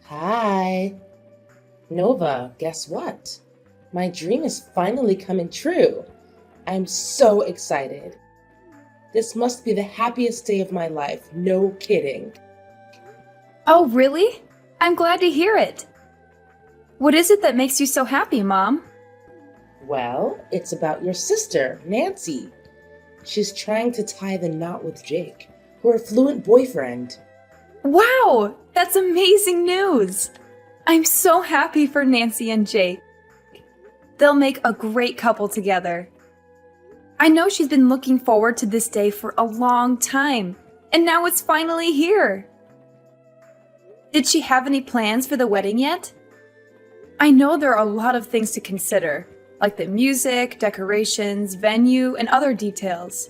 Hi. Nova, guess what? My dream is finally coming true. I'm so excited. This must be the happiest day of my life, no kidding. Oh, really? I'm glad to hear it. What is it that makes you so happy, Mom? Well, it's about your sister, Nancy. She's trying to tie the knot with Jake, her affluent boyfriend. Wow, that's amazing news! I'm so happy for Nancy and Jake. They'll make a great couple together. I know she's been looking forward to this day for a long time, and now it's finally here. Did she have any plans for the wedding yet? I know there are a lot of things to consider, like the music, decorations, venue, and other details.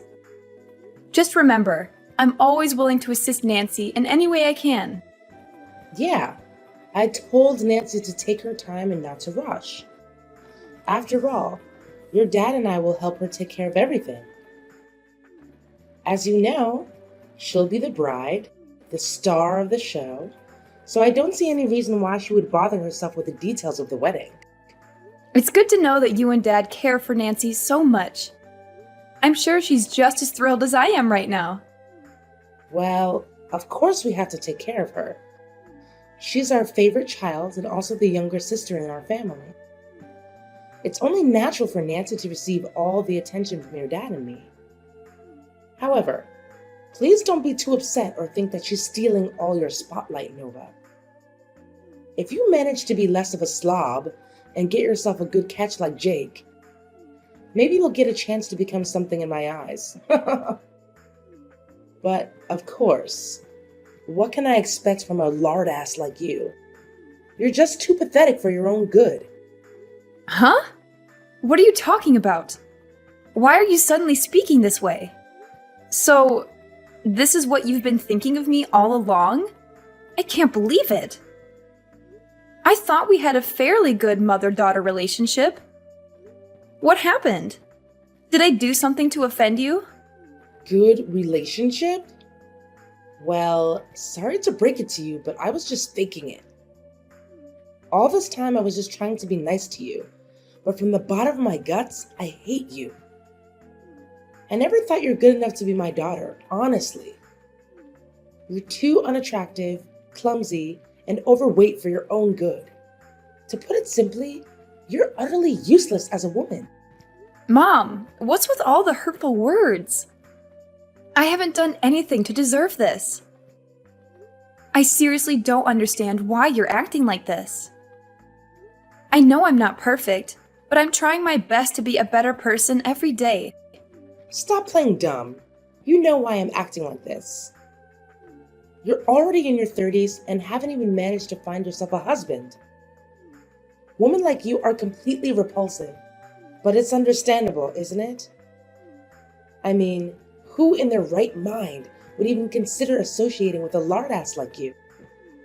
Just remember, I'm always willing to assist Nancy in any way I can. Yeah, I told Nancy to take her time and not to rush. After all, your dad and I will help her take care of everything. As you know, she'll be the bride, the star of the show, so I don't see any reason why she would bother herself with the details of the wedding. It's good to know that you and Dad care for Nancy so much. I'm sure she's just as thrilled as I am right now. Well, of course we have to take care of her. She's our favorite child and also the younger sister in our family. It's only natural for Nancy to receive all the attention from your dad and me. However, please don't be too upset or think that she's stealing all your spotlight, Nova. If you manage to be less of a slob and get yourself a good catch like Jake, maybe you'll get a chance to become something in my eyes. But, of course, what can I expect from a lard ass like you? You're just too pathetic for your own good. Huh? What are you talking about? Why are you suddenly speaking this way? So, this is what you've been thinking of me all along? I can't believe it. I thought we had a fairly good mother-daughter relationship. What happened? Did I do something to offend you? Good relationship? Well, sorry to break it to you, but I was just faking it. All this time I was just trying to be nice to you, but from the bottom of my guts, I hate you. I never thought you're good enough to be my daughter, honestly. You're too unattractive, clumsy, and overweight for your own good. To put it simply, you're utterly useless as a woman. Mom, what's with all the hurtful words? I haven't done anything to deserve this. I seriously don't understand why you're acting like this. I know I'm not perfect, but I'm trying my best to be a better person every day. Stop playing dumb. You know why I'm acting like this. You're already in your 30s and haven't even managed to find yourself a husband. Women like you are completely repulsive, but it's understandable, isn't it? I mean, who in their right mind would even consider associating with a lard ass like you?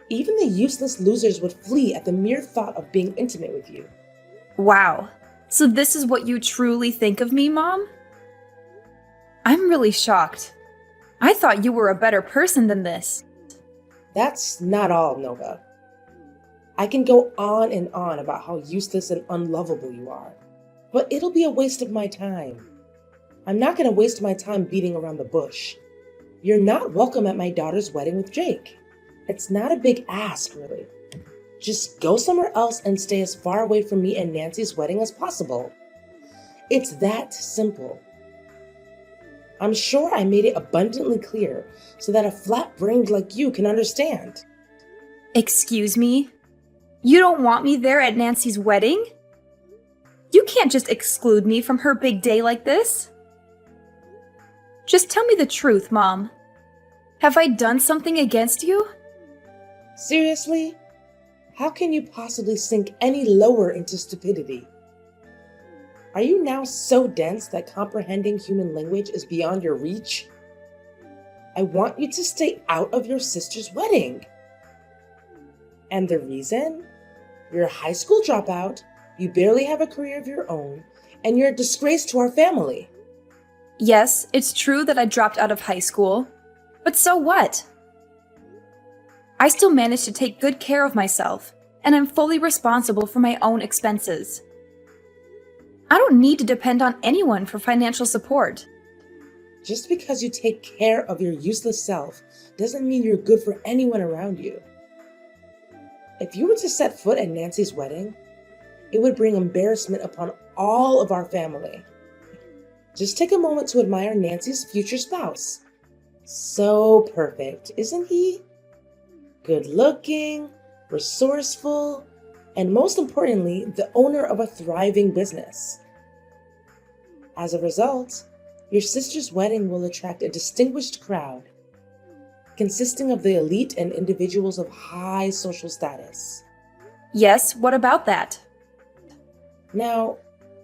Even the useless losers would flee at the mere thought of being intimate with you. Wow, so this is what you truly think of me, Mom? I'm really shocked. I thought you were a better person than this. That's not all, Nova. I can go on and on about how useless and unlovable you are, but it'll be a waste of my time. I'm not going to waste my time beating around the bush. You're not welcome at my daughter's wedding with Jake. It's not a big ask, really. Just go somewhere else and stay as far away from me and Nancy's wedding as possible. It's that simple. I'm sure I made it abundantly clear so that a flat-brained like you can understand. Excuse me? You don't want me there at Nancy's wedding? You can't just exclude me from her big day like this. Just tell me the truth, Mom. Have I done something against you? Seriously? How can you possibly sink any lower into stupidity? Are you now so dense that comprehending human language is beyond your reach? I want you to stay out of your sister's wedding. And the reason? You're a high school dropout, you barely have a career of your own, and you're a disgrace to our family. Yes, it's true that I dropped out of high school. But so what? I still manage to take good care of myself, and I'm fully responsible for my own expenses. I don't need to depend on anyone for financial support. Just because you take care of your useless self doesn't mean you're good for anyone around you. If you were to set foot at Nancy's wedding, it would bring embarrassment upon all of our family. Just take a moment to admire Nancy's future spouse. So perfect, isn't he? Good looking, resourceful, and most importantly, the owner of a thriving business. As a result, your sister's wedding will attract a distinguished crowd, consisting of the elite and individuals of high social status. Yes, what about that? Now,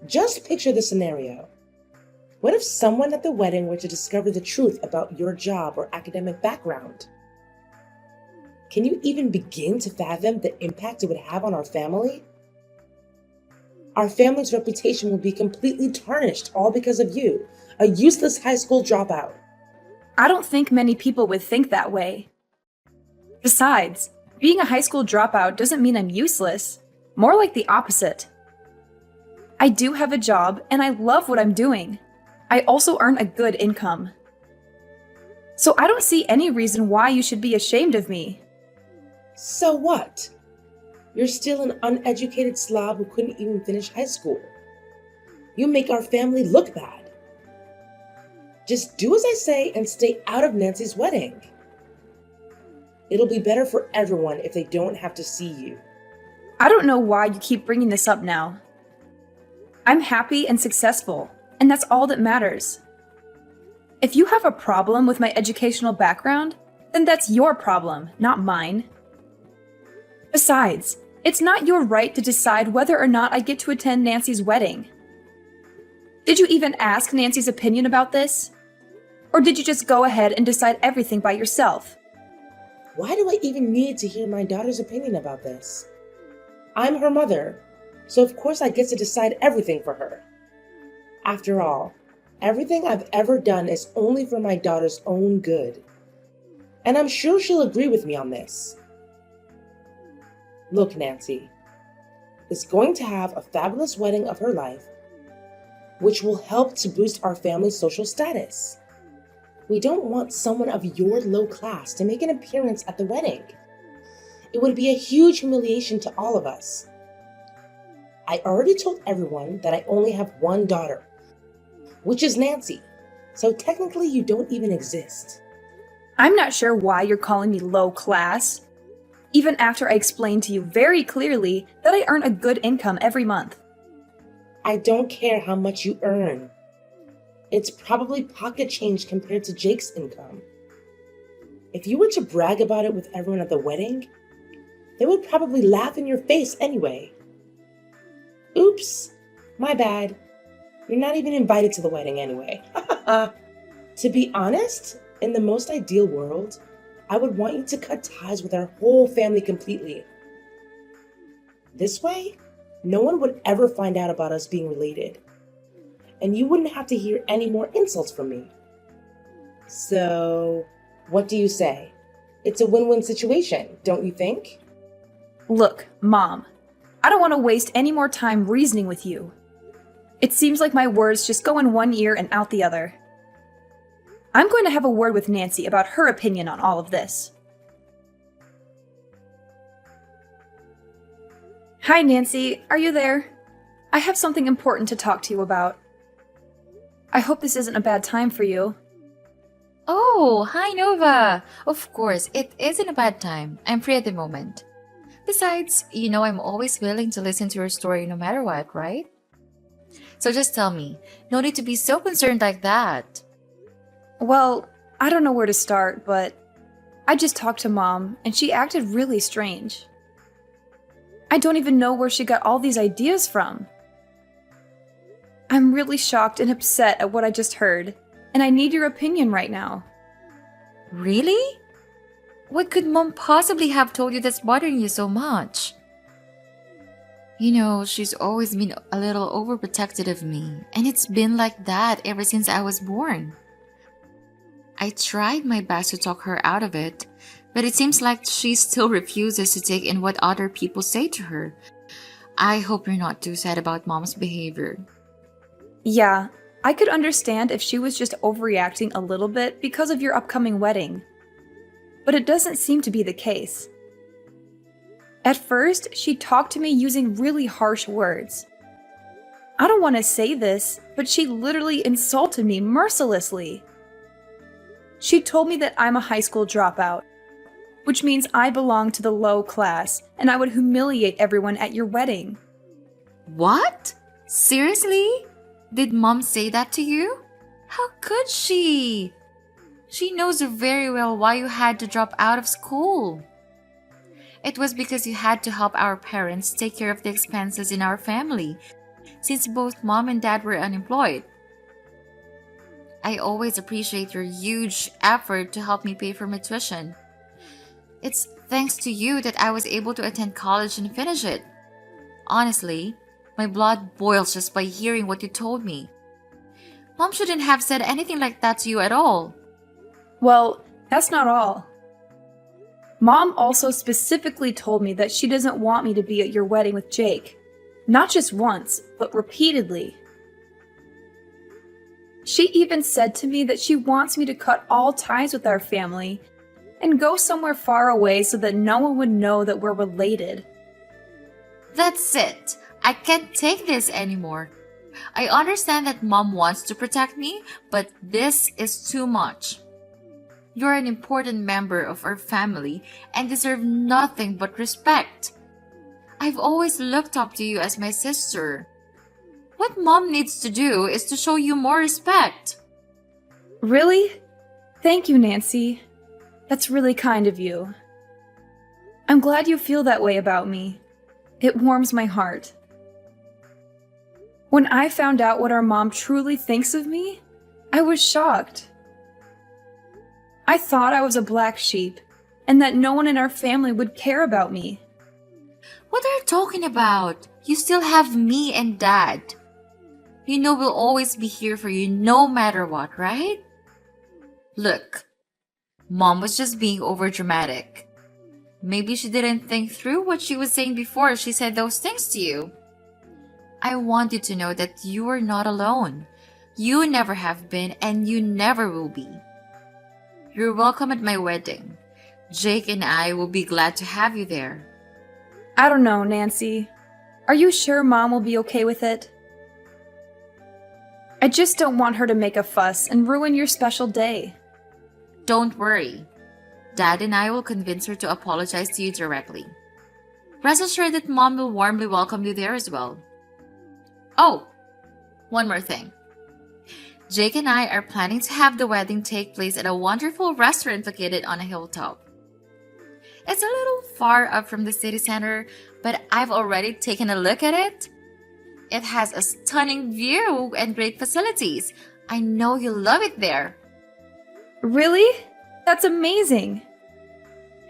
just picture the scenario. What if someone at the wedding were to discover the truth about your job or academic background? Can you even begin to fathom the impact it would have on our family? Our family's reputation will be completely tarnished all because of you, a useless high school dropout. I don't think many people would think that way. Besides, being a high school dropout doesn't mean I'm useless. More like the opposite. I do have a job and I love what I'm doing. I also earn a good income. So I don't see any reason why you should be ashamed of me. So what? You're still an uneducated slob who couldn't even finish high school. You make our family look bad. Just do as I say and stay out of Nancy's wedding. It'll be better for everyone if they don't have to see you. I don't know why you keep bringing this up now. I'm happy and successful, and that's all that matters. If you have a problem with my educational background, then that's your problem, not mine. Besides, it's not your right to decide whether or not I get to attend Nancy's wedding. Did you even ask Nancy's opinion about this? Or did you just go ahead and decide everything by yourself? Why do I even need to hear my daughter's opinion about this? I'm her mother, so of course I get to decide everything for her. After all, everything I've ever done is only for my daughter's own good. And I'm sure she'll agree with me on this. Look, Nancy is going to have a fabulous wedding of her life, which will help to boost our family's social status. We don't want someone of your low class to make an appearance at the wedding. It would be a huge humiliation to all of us. I already told everyone that I only have one daughter, which is Nancy, so technically you don't even exist. I'm not sure why you're calling me low class, even after I explained to you very clearly that I earn a good income every month. I don't care how much you earn. It's probably pocket change compared to Jake's income. If you were to brag about it with everyone at the wedding, they would probably laugh in your face anyway. Oops, my bad. You're not even invited to the wedding anyway. To be honest, in the most ideal world, I would want you to cut ties with our whole family completely. This way, no one would ever find out about us being related, and you wouldn't have to hear any more insults from me. So, what do you say? It's a win-win situation, don't you think? Look, Mom, I don't want to waste any more time reasoning with you. It seems like my words just go in one ear and out the other. I'm going to have a word with Nancy about her opinion on all of this. Hi, Nancy. Are you there? I have something important to talk to you about. I hope this isn't a bad time for you. Oh, hi Nova! Of course, it isn't a bad time. I'm free at the moment. Besides, I'm always willing to listen to your story no matter what, right? So just tell me, no need to be so concerned like that. Well, I don't know where to start, but I just talked to Mom, and she acted really strange. I don't even know where she got all these ideas from. I'm really shocked and upset at what I just heard, and I need your opinion right now. Really? What could Mom possibly have told you that's bothering you so much? She's always been a little overprotective of me, and it's been like that ever since I was born. I tried my best to talk her out of it, But it seems like she still refuses to take in what other people say to her. I hope you're not too sad about mom's behavior. Yeah, I could understand if she was just overreacting a little bit because of your upcoming wedding. But it doesn't seem to be the case. At first, she talked to me using really harsh words. I don't want to say this, but she literally insulted me mercilessly. She told me that I'm a high school dropout, which means I belong to the low class and I would humiliate everyone at your wedding. What? Seriously? Did mom say that to you? How could she? She knows very well why you had to drop out of school. It was because you had to help our parents take care of the expenses in our family, since both mom and dad were unemployed. I always appreciate your huge effort to help me pay for my tuition. It's thanks to you that I was able to attend college and finish it. Honestly, my blood boils just by hearing what you told me. Mom shouldn't have said anything like that to you at all. Well, that's not all. Mom also specifically told me that she doesn't want me to be at your wedding with Jake. Not just once, but repeatedly. She even said to me that she wants me to cut all ties with our family and go somewhere far away so that no one would know that we're related. That's it. I can't take this anymore. I understand that mom wants to protect me, but this is too much. You're an important member of our family and deserve nothing but respect. I've always looked up to you as my sister. What mom needs to do is to show you more respect. Really? Thank you, Nancy. That's really kind of you. I'm glad you feel that way about me. It warms my heart. When I found out what our mom truly thinks of me, I was shocked. I thought I was a black sheep and that no one in our family would care about me. What are you talking about? You still have me and dad. You know we'll always be here for you no matter what, right? Look, mom was just being overdramatic. Maybe she didn't think through what she was saying before she said those things to you. I want you to know that you are not alone. You never have been and you never will be. You're welcome at my wedding. Jake and I will be glad to have you there. I don't know, Nancy. Are you sure Mom will be okay with it? I just don't want her to make a fuss and ruin your special day. Don't worry. Dad and I will convince her to apologize to you directly. Rest assured that Mom will warmly welcome you there as well. Oh, one more thing. Jake and I are planning to have the wedding take place at a wonderful restaurant located on a hilltop. It's a little far up from the city center, but I've already taken a look at it. It has a stunning view and great facilities. I know you'll love it there. Really? That's amazing.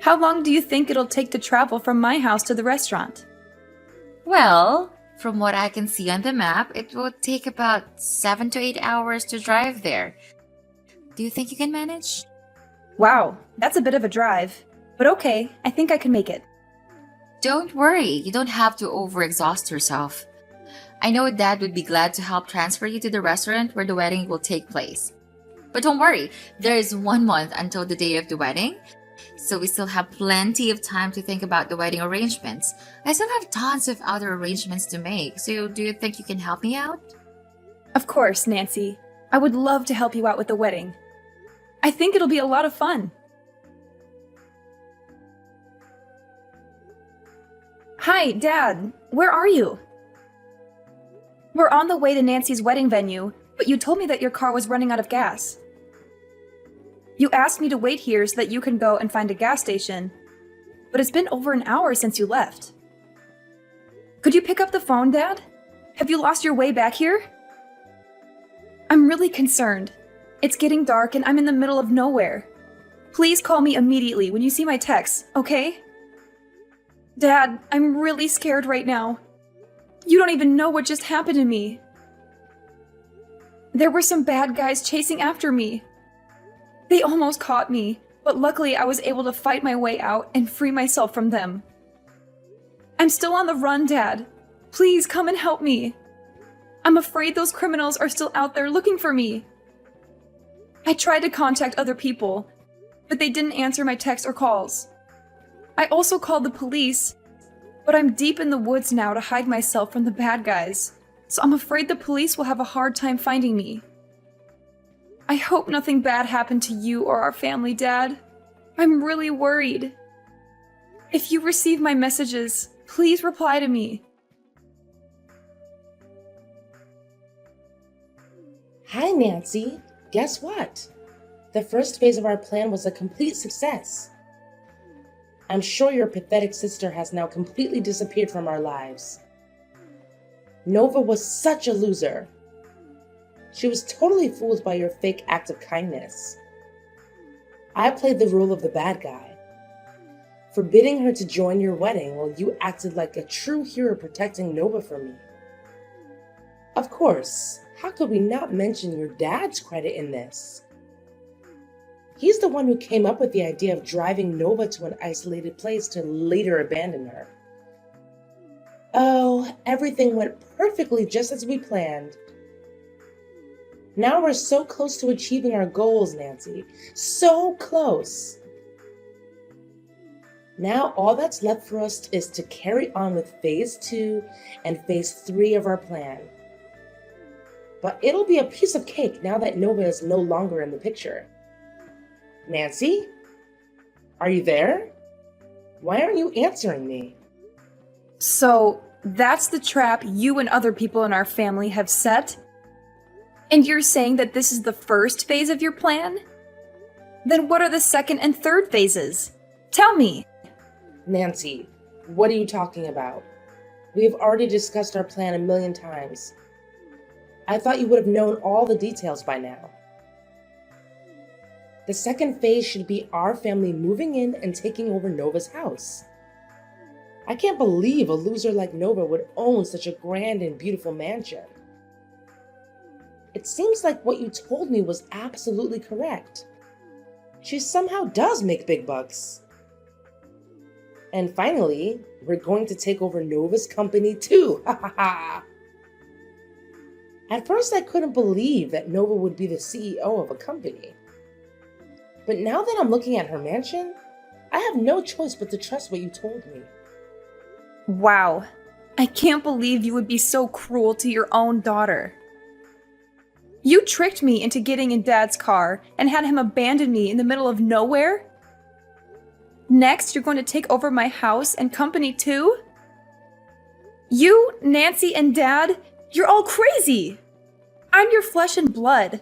How long do you think it'll take to travel from my house to the restaurant? Well, from what I can see on the map, it will take about 7 to 8 hours to drive there. Do you think you can manage? Wow, that's a bit of a drive. But okay, I think I can make it. Don't worry, you don't have to overexhaust yourself. I know Dad would be glad to help transfer you to the restaurant where the wedding will take place. But don't worry, there is 1 month until the day of the wedding, so we still have plenty of time to think about the wedding arrangements. I still have tons of other arrangements to make, so do you think you can help me out? Of course, Nancy. I would love to help you out with the wedding. I think it'll be a lot of fun. Hi, Dad. Where are you? We're on the way to Nancy's wedding venue, but you told me that your car was running out of gas. You asked me to wait here so that you can go and find a gas station, but it's been over an hour since you left. Could you pick up the phone, Dad? Have you lost your way back here? I'm really concerned. It's getting dark and I'm in the middle of nowhere. Please call me immediately when you see my texts, okay? Dad, I'm really scared right now. You don't even know what just happened to me. There were some bad guys chasing after me. They almost caught me, but luckily I was able to fight my way out and free myself from them. I'm still on the run, Dad. Please come and help me. I'm afraid those criminals are still out there looking for me. I tried to contact other people, but they didn't answer my texts or calls. I also called the police, but I'm deep in the woods now to hide myself from the bad guys, so I'm afraid the police will have a hard time finding me. I hope nothing bad happened to you or our family, Dad. I'm really worried. If you receive my messages, please reply to me. Hi, Nancy. Guess what? The first phase of our plan was a complete success. I'm sure your pathetic sister has now completely disappeared from our lives. Nova was such a loser. She was totally fooled by your fake act of kindness. I played the role of the bad guy, forbidding her to join your wedding while you acted like a true hero protecting Nova from me. Of course, how could we not mention your dad's credit in this? He's the one who came up with the idea of driving Nova to an isolated place to later abandon her. Oh, everything went perfectly just as we planned. Now we're so close to achieving our goals, Nancy. So close. Now all that's left for us is to carry on with phase 2 and phase 3 of our plan. But it'll be a piece of cake now that Nova is no longer in the picture. Nancy? Are you there? Why aren't you answering me? So, that's the trap you and other people in our family have set? And you're saying that this is the first phase of your plan? Then what are the second and third phases? Tell me. Nancy, what are you talking about? We've already discussed our plan a million times. I thought you would have known all the details by now. The second phase should be our family moving in and taking over Nova's house. I can't believe a loser like Nova would own such a grand and beautiful mansion. It seems like what you told me was absolutely correct. She somehow does make big bucks. And finally, we're going to take over Nova's company too. Ha ha ha. At first, I couldn't believe that Nova would be the CEO of a company. But now that I'm looking at her mansion, I have no choice but to trust what you told me. Wow. I can't believe you would be so cruel to your own daughter. You tricked me into getting in Dad's car and had him abandon me in the middle of nowhere? Next, you're going to take over my house and company too? You, Nancy, and Dad, you're all crazy! I'm your flesh and blood.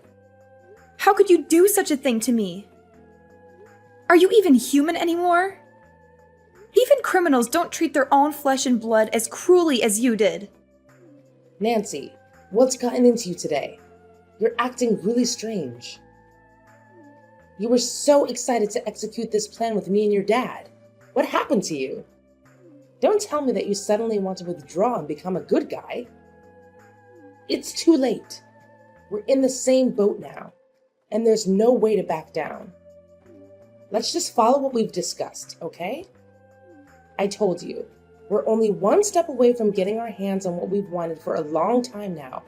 How could you do such a thing to me? Are you even human anymore? Even criminals don't treat their own flesh and blood as cruelly as you did. Nancy, what's gotten into you today? You're acting really strange. You were so excited to execute this plan with me and your dad. What happened to you? Don't tell me that you suddenly want to withdraw and become a good guy. It's too late. We're in the same boat now, and there's no way to back down. Let's just follow what we've discussed, okay? I told you, we're only one step away from getting our hands on what we've wanted for a long time now.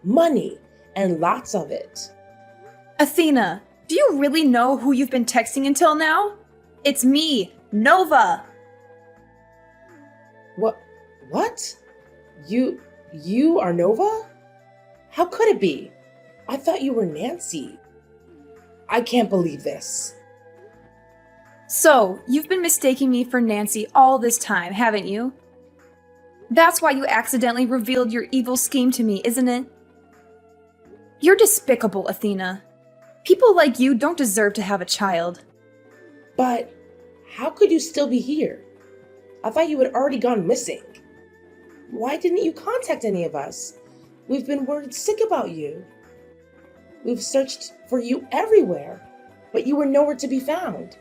Money, and lots of it. Athena, do you really know who you've been texting until now? It's me, Nova! What? You are Nova? How could it be? I thought you were Nancy. I can't believe this. So, you've been mistaking me for Nancy all this time, haven't you? That's why you accidentally revealed your evil scheme to me, isn't it? You're despicable, Athena. People like you don't deserve to have a child. But how could you still be here? I thought you had already gone missing. Why didn't you contact any of us? We've been worried sick about you. We've searched for you everywhere, but you were nowhere to be found.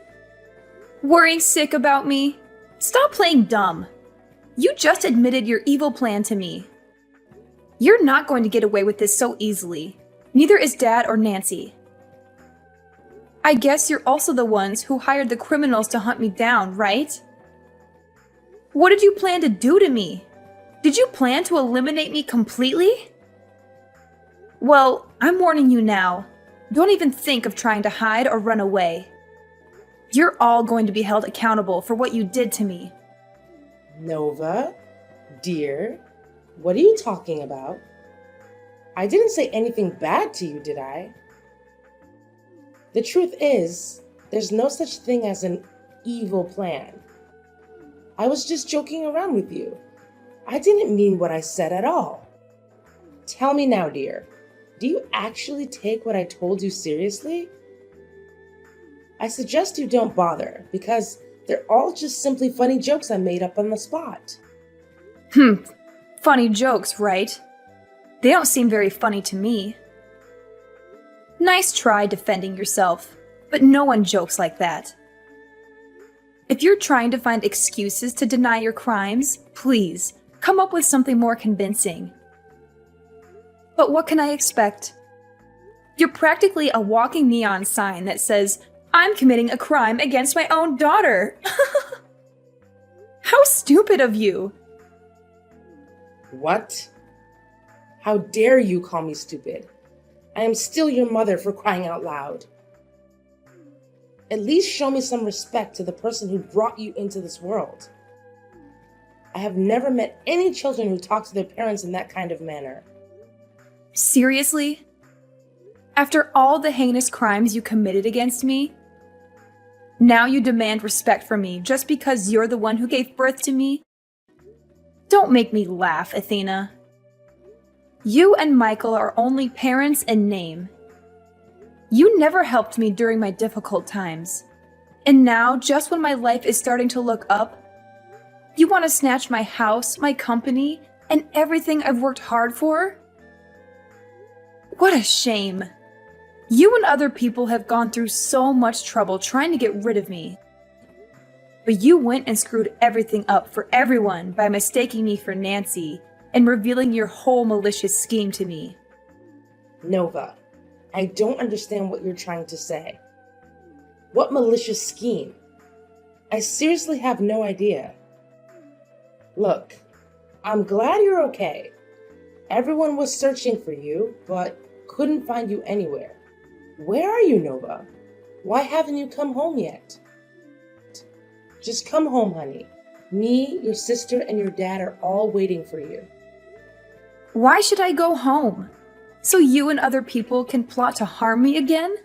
Worrying sick about me? Stop playing dumb. You just admitted your evil plan to me. You're not going to get away with this so easily. Neither is Dad or Nancy. I guess you're also the ones who hired the criminals to hunt me down, right? What did you plan to do to me? Did you plan to eliminate me completely? Well, I'm warning you now. Don't even think of trying to hide or run away. You're all going to be held accountable for what you did to me. Nova, dear, what are you talking about? I didn't say anything bad to you, did I? The truth is, there's no such thing as an evil plan. I was just joking around with you. I didn't mean what I said at all. Tell me now, dear, do you actually take what I told you seriously? I suggest you don't bother, because they're all just simply funny jokes I made up on the spot. Funny jokes, right? They don't seem very funny to me. Nice try defending yourself, but no one jokes like that. If you're trying to find excuses to deny your crimes, please, come up with something more convincing. But what can I expect? You're practically a walking neon sign that says, "I'm committing a crime against my own daughter." How stupid of you! What? How dare you call me stupid? I am still your mother, for crying out loud. At least show me some respect to the person who brought you into this world. I have never met any children who talk to their parents in that kind of manner. Seriously? After all the heinous crimes you committed against me? Now you demand respect from me just because you're the one who gave birth to me? Don't make me laugh, Athena. You and Michael are only parents in name. You never helped me during my difficult times. And now, just when my life is starting to look up, you want to snatch my house, my company, and everything I've worked hard for? What a shame. You and other people have gone through so much trouble trying to get rid of me. But you went and screwed everything up for everyone by mistaking me for Nancy and revealing your whole malicious scheme to me. Nova, I don't understand what you're trying to say. What malicious scheme? I seriously have no idea. Look, I'm glad you're okay. Everyone was searching for you, but couldn't find you anywhere. Where are you, Nova? Why haven't you come home yet? Just come home, honey. Me, your sister, and your dad are all waiting for you. Why should I go home? So you and other people can plot to harm me again?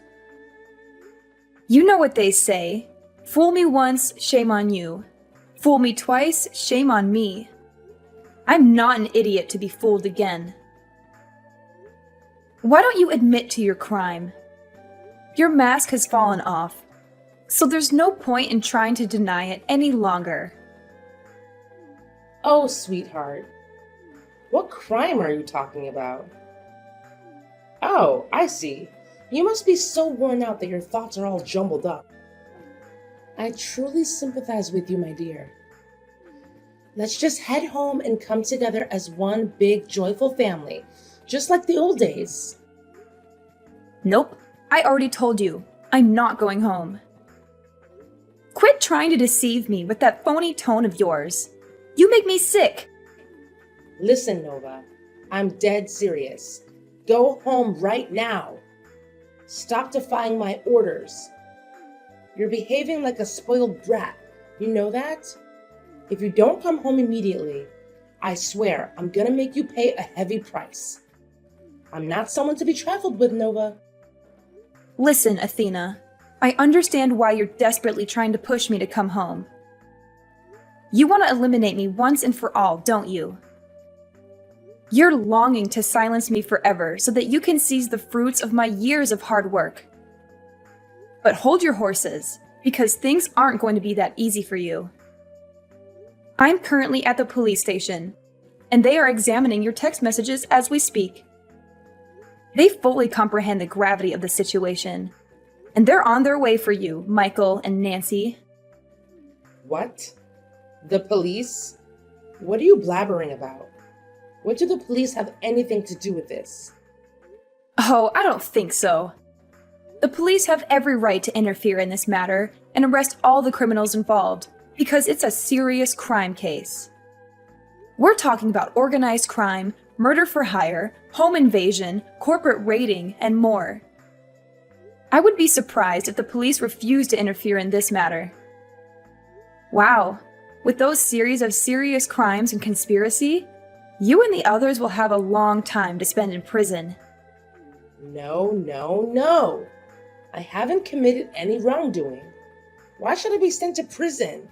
You know what they say. Fool me once, shame on you. Fool me twice, shame on me. I'm not an idiot to be fooled again. Why don't you admit to your crime? Your mask has fallen off, so there's no point in trying to deny it any longer. Oh, sweetheart. What crime are you talking about? Oh, I see. You must be so worn out that your thoughts are all jumbled up. I truly sympathize with you, my dear. Let's just head home and come together as one big, joyful family, just like the old days. Nope, I already told you. I'm not going home. Quit trying to deceive me with that phony tone of yours. You make me sick. Listen, Nova, I'm dead serious. Go home right now. Stop defying my orders. You're behaving like a spoiled brat. You know that? If you don't come home immediately, I swear I'm gonna make you pay a heavy price. I'm not someone to be trifled with, Nova. Listen, Athena, I understand why you're desperately trying to push me to come home. You want to eliminate me once and for all, don't you? You're longing to silence me forever so that you can seize the fruits of my years of hard work. But hold your horses, because things aren't going to be that easy for you. I'm currently at the police station, and they are examining your text messages as we speak. They fully comprehend the gravity of the situation, and they're on their way for you, Michael and Nancy. What? The police? What are you blabbering about? What do the police have anything to do with this? Oh, I don't think so. The police have every right to interfere in this matter and arrest all the criminals involved because it's a serious crime case. We're talking about organized crime, murder for hire, home invasion, corporate raiding, and more. I would be surprised if the police refused to interfere in this matter. Wow, with those series of serious crimes and conspiracy, you and the others will have a long time to spend in prison. No, no, no. I haven't committed any wrongdoing. Why should I be sent to prison?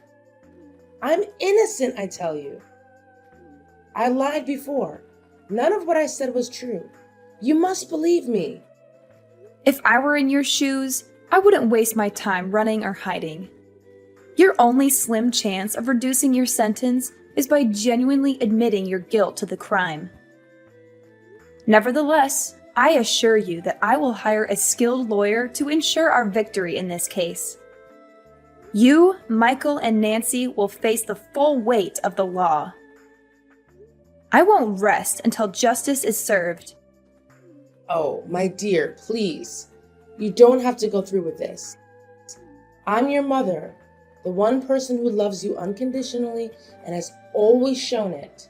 I'm innocent, I tell you. I lied before. None of what I said was true. You must believe me. If I were in your shoes, I wouldn't waste my time running or hiding. Your only slim chance of reducing your sentence is by genuinely admitting your guilt to the crime. Nevertheless, I assure you that I will hire a skilled lawyer to ensure our victory in this case. You, Michael, and Nancy will face the full weight of the law. I won't rest until justice is served. Oh, my dear, please. You don't have to go through with this. I'm your mother, the one person who loves you unconditionally and has always shown it.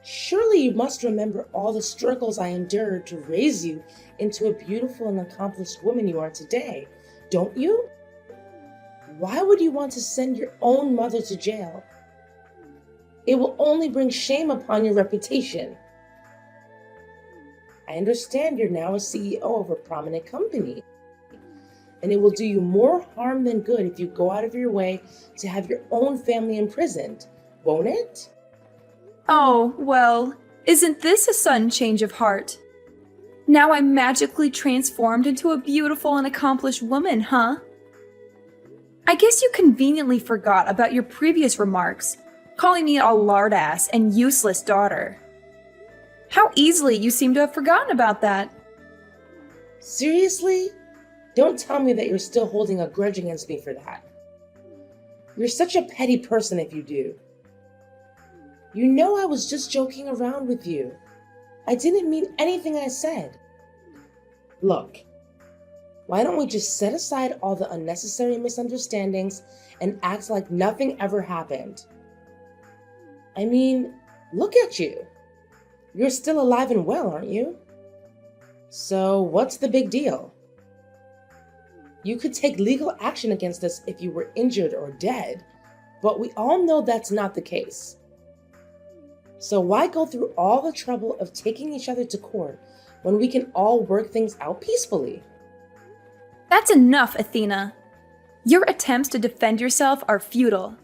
Surely you must remember all the struggles I endured to raise you into a beautiful and accomplished woman you are today, don't you? Why would you want to send your own mother to jail? It will only bring shame upon your reputation. I understand you're now a CEO of a prominent company, and it will do you more harm than good if you go out of your way to have your own family imprisoned, won't it? Oh, well, isn't this a sudden change of heart? Now I'm magically transformed into a beautiful and accomplished woman, huh? I guess you conveniently forgot about your previous remarks, calling me a lardass and useless daughter. How easily you seem to have forgotten about that. Seriously? Don't tell me that you're still holding a grudge against me for that. You're such a petty person if you do. You know I was just joking around with you. I didn't mean anything I said. Look, why don't we just set aside all the unnecessary misunderstandings and act like nothing ever happened? I mean, look at you. You're still alive and well, aren't you? So what's the big deal? You could take legal action against us if you were injured or dead, but we all know that's not the case. So why go through all the trouble of taking each other to court when we can all work things out peacefully? That's enough, Athena. Your attempts to defend yourself are futile.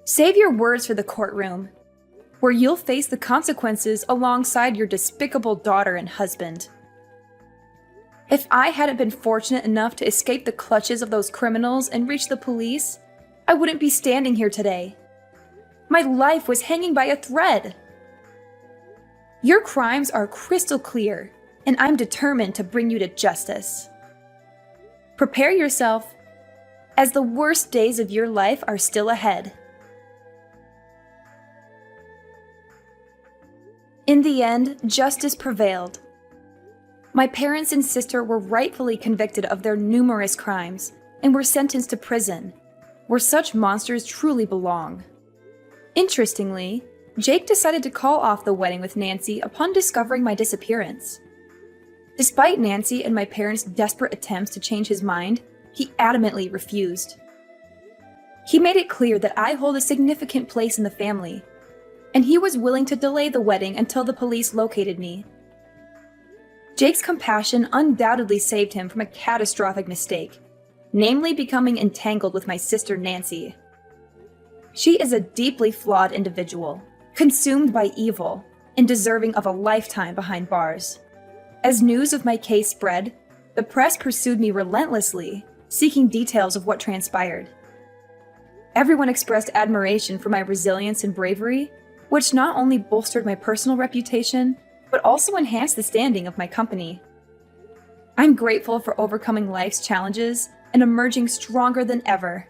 Save your words for the courtroom, where you'll face the consequences alongside your despicable daughter and husband. If I hadn't been fortunate enough to escape the clutches of those criminals and reach the police, I wouldn't be standing here today. My life was hanging by a thread. Your crimes are crystal clear, and I'm determined to bring you to justice. Prepare yourself, as the worst days of your life are still ahead. In the end, justice prevailed. My parents and sister were rightfully convicted of their numerous crimes and were sentenced to prison, where such monsters truly belong. Interestingly, Jake decided to call off the wedding with Nancy upon discovering my disappearance. Despite Nancy and my parents' desperate attempts to change his mind, he adamantly refused. He made it clear that I hold a significant place in the family, and he was willing to delay the wedding until the police located me. Jake's compassion undoubtedly saved him from a catastrophic mistake, namely becoming entangled with my sister Nancy. She is a deeply flawed individual, consumed by evil, and deserving of a lifetime behind bars. As news of my case spread, the press pursued me relentlessly, seeking details of what transpired. Everyone expressed admiration for my resilience and bravery, which not only bolstered my personal reputation, but also enhanced the standing of my company. I'm grateful for overcoming life's challenges and emerging stronger than ever.